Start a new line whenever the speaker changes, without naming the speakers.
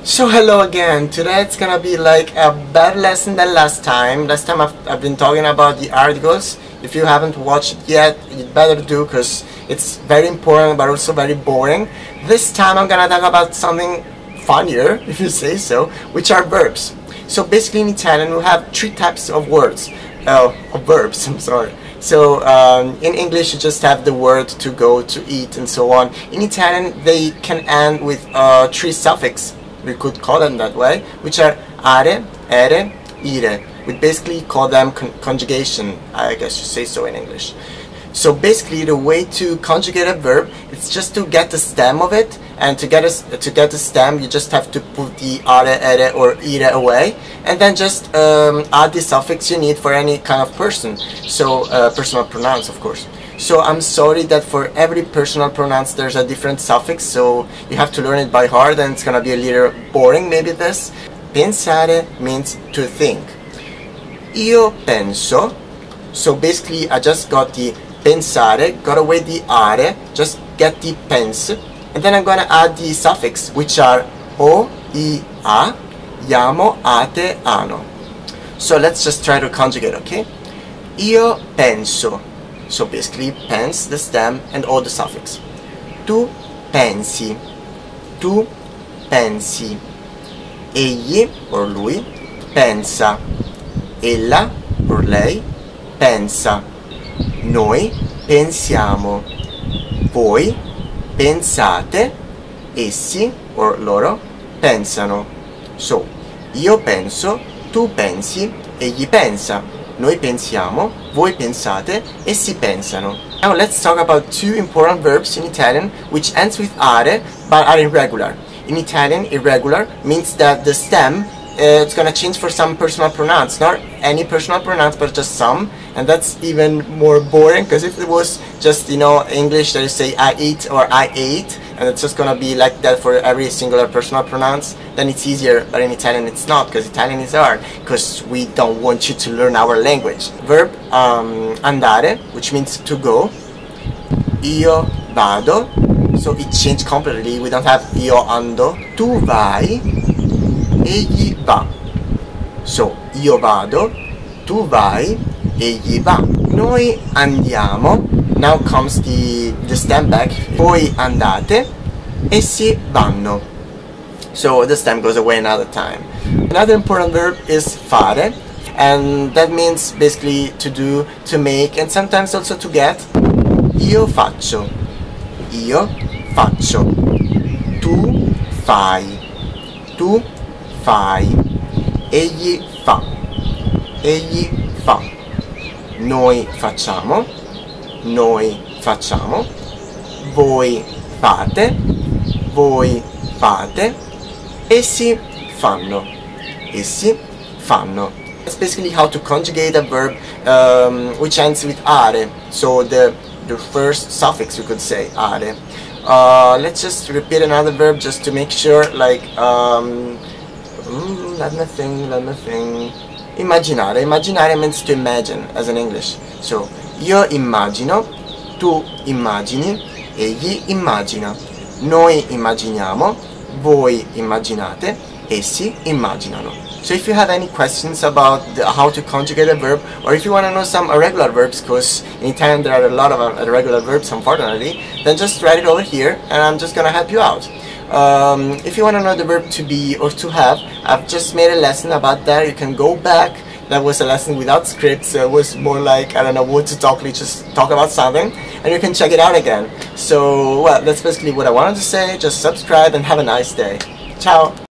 So hello again. Today it's gonna be like a better lesson than last time. Last time I've been talking about the articles. If you haven't watched it yet, you'd better do, because it's very important but also very boring. This time I'm gonna talk about something funnier, if you say so, which are verbs. So basically in Italian we have three types of words, of verbs, I'm sorry. So in English you just have the word to go, to eat, and so on. In Italian they can end with three suffixes, we could call them that way, which are are, ere, ire. We basically call them conjugation, I guess you say so in English. So basically the way to conjugate a verb, it's just to get the stem of it, and to get the stem you just have to put the are, ere or ire away, and then just add the suffix you need for any kind of person, so personal pronouns of course. So I'm sorry that for every personal pronouns there's a different suffix, so you have to learn it by heart and it's gonna be a little boring maybe this. Pensare means to think. Io penso, so basically I just got the pensare, got away the are, just get the pens, and then I'm gonna add the suffix, which are o, I, a, iamo, ate, ano. So let's just try to conjugate, okay? Io penso. So basically pens, the stem, and all the suffix. Tu pensi. Tu pensi. Egli, or lui, pensa. Ella, or lei, pensa. Noi pensiamo. Voi pensate. Essi, or loro, pensano. So, io penso, tu pensi, egli pensa. Noi pensiamo, voi pensate, essi pensano. Now let's talk about two important verbs in Italian which ends with are but are irregular. In Italian, irregular means that the stem it's gonna change for some personal pronouns, not any personal pronouns but just some, and that's even more boring, because if it was just, you know, English that you say I eat or I ate, and it's just gonna be like that for every singular personal pronouns, then it's easier. But in Italian it's not, because Italian is hard, because we don't want you to learn our language. Verb andare, which means to go. Io vado, so it changed completely. We don't have io ando. Tu vai, egli va. So io vado, tu vai, egli va. Noi andiamo. Now comes the stem back. Voi andate, essi vanno. So the stem goes away another time. Another important verb is fare, and that means basically to do, to make, and sometimes also to get. Io faccio. Io faccio. Tu fai. Tu fai. Egli fa. Egli fa. Noi facciamo. Noi facciamo. Voi fate. Voi fate. Essi fanno. Essi fanno. That's basically how to conjugate a verb which ends with are. So the first suffix, you could say, are. Let's just repeat another verb just to make sure, like let me think. Immaginare. Immaginare means to imagine, as in English. So io immagino, tu immagini, egli immagina. Noi immaginiamo, voi immaginate, essi immaginano. So if you have any questions about how to conjugate a verb, or if you want to know some irregular verbs, because in Italian there are a lot of irregular verbs unfortunately, then just write it over here and I'm just gonna help you out. If you want to know the verb to be or to have, I've just made a lesson about that. You can go back. That was a lesson without script, so it was more like, I don't know what to talk, just talk about something, and you can check it out again. So, well, that's basically what I wanted to say. Just subscribe and have a nice day. Ciao!